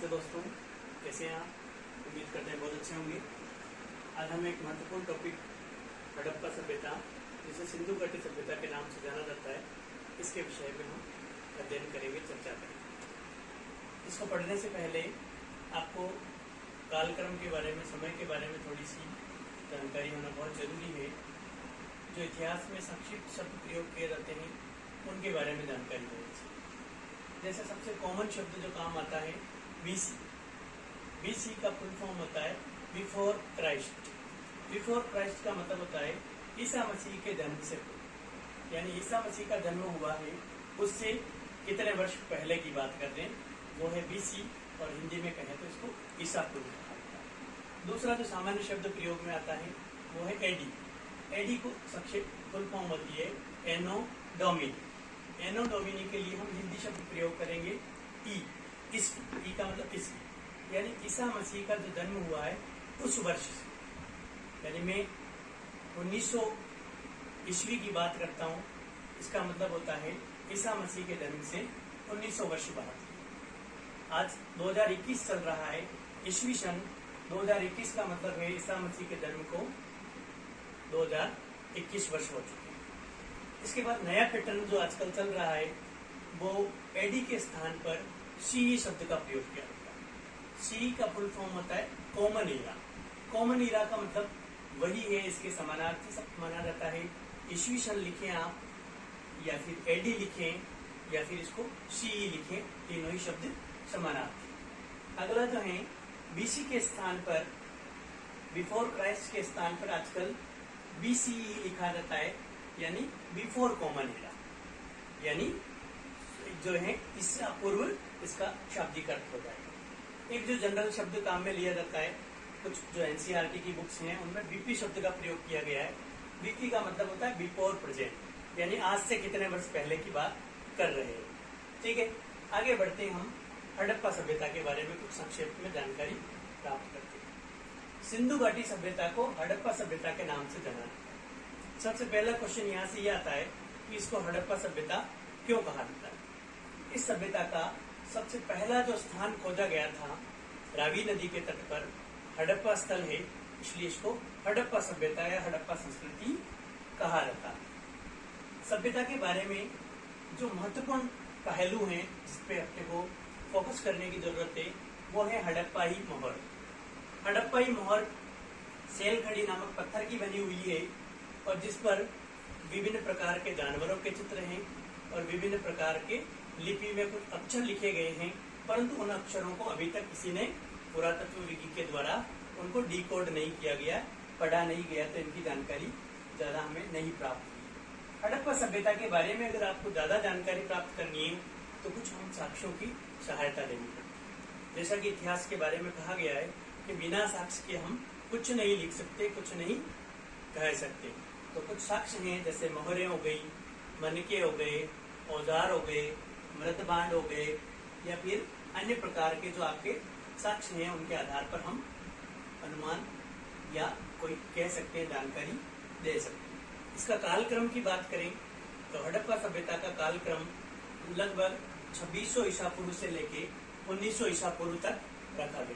नमस्ते दोस्तों, कैसे हैं आप? उम्मीद करते हैं बहुत अच्छे होंगे। आज हम एक महत्वपूर्ण टॉपिक हड़प्पा सभ्यता, जिसे सिंधु घाटी सभ्यता के नाम से जाना जाता है, इसके विषय में हम अध्ययन करेंगे, चर्चा करेंगे। इसको पढ़ने से पहले आपको कालक्रम के बारे में, समय के बारे में थोड़ी सी जानकारी होना बहुत जरूरी है। जो इतिहास में संक्षिप्त शब्द प्रयोग किए जाते हैं उनके बारे में जानकारी होनी चाहिए। जैसे सबसे कॉमन शब्द जो काम आता है बीसी। बीसी का फुल फॉर्म होता है बिफोर क्राइस्ट। बिफोर क्राइस्ट का मतलब होता है ईसा मसीह के जन्म से पूर्व, यानी ईसा मसीह का जन्म हुआ है उससे कितने वर्ष पहले की बात कर रहे हैं, वो है बीसी, और हिंदी में कहें तो इसको ईसा पूर्व कहा जाता है। दूसरा जो सामान्य शब्द प्रयोग में आता है वो है एडी। एडी को संक्षिप्त फुल फॉर्म होती है एनो डोमिनी। एनो डोमिनी के लिए हम हिंदी शब्द प्रयोग करेंगे ईस्वी। ई का मतलब ईस्वी, यानी ईसा मसीह का जो जन्म हुआ है उस वर्ष से, यानी मैं 1900 ईस्वी की बात करता हूँ, इसका मतलब होता है ईसा मसीह के जन्म से 1900 वर्ष बाद। आज 2021 चल रहा है, ईस्वी सन 2021 का मतलब है ईसा मसीह के जन्म को 2021 वर्ष हो चुके हैं। इसके बाद नया पैटर्न जो आजकल चल रहा है वो एडी के स्थान पर सीई शब्द का प्रयोग किया जाता है। सीई का फुल फॉर्म होता है कॉमन ईरा। कॉमन ईरा का मतलब वही है, इसके समानार्थी शब्द माना जाता है। ईस्वी सन लिखें आप, या फिर एडी लिखें, या फिर इसको सीई लिखें, तीनों ही शब्द समानार्थी। अगला जो है बीसी के स्थान पर, बिफोर क्राइस्ट के स्थान पर आजकल बीसीई लिखा जाता है, यानी बिफोर कॉमन एरा, यानी जो है इससे पूर्व, इसका शाब्दिक अर्थ हो जाएगा। एक जो जनरल शब्द काम में लिया जाता है, कुछ जो एनसीईआरटी की बुक्स हैं उनमें बीपी शब्द का प्रयोग किया गया है। बीपी का मतलब होता है बिफोर प्रेजेंट, यानी आज से कितने वर्ष पहले की बात कर रहे हैं। ठीक है, आगे बढ़ते हैं। हम हड़प्पा सभ्यता के बारे में कुछ संक्षेप में जानकारी प्राप्त करते हैं। सिंधु घाटी सभ्यता को हड़प्पा सभ्यता के नाम से जाना जाता है। सबसे पहला क्वेश्चन यहाँ से यह आता है कि इसको हड़प्पा सभ्यता क्यों कहा जाता है। इस सभ्यता का सबसे पहला जो स्थान खोजा गया था रावी नदी के तट पर, हड़प्पा स्थल है, इसलिए इसको हड़प्पा सभ्यता या हड़प्पा संस्कृति कहा जाता है। सभ्यता के बारे में जो महत्वपूर्ण पहलू हैं जिसपे अपने को फोकस करने की जरूरत है वो है हड़प्पाई मोहर। हड़प्पाई मोहर सेल खड़ी नामक पत्थर की बनी हुई है, और जिस पर विभिन्न प्रकार के जानवरों के चित्र हैं और विभिन्न प्रकार के लिपि में कुछ अक्षर लिखे गए हैं, परंतु उन अक्षरों को अभी तक किसी ने पुरातत्व विधि के द्वारा उनको डिकोड नहीं किया गया, पढ़ा नहीं गया, तो इनकी जानकारी ज्यादा हमें नहीं प्राप्त हुई। हड़प्पा सभ्यता के बारे में अगर आपको ज्यादा जानकारी प्राप्त करनी है तो कुछ हम साक्ष्यों की सहायता लेनी पड़ती। जैसा कि इतिहास के बारे में कहा गया है कि बिना साक्ष्य के हम कुछ नहीं लिख सकते, कुछ नहीं कह सकते। तो कुछ साक्ष्य हैं, जैसे मोहरें हो गई, मनके हो गए, औजार हो गए, मृतबांड हो गए, या फिर अन्य प्रकार के जो आपके साक्ष्य हैं उनके आधार पर हम अनुमान या कोई कह सकते हैं, जानकारी दे सकते हैं। इसका कालक्रम की बात करें तो हड़प्पा सभ्यता का कालक्रम लगभग 2600 ईसा पूर्व से लेके 1900 ईसा पूर्व तक रखा गया।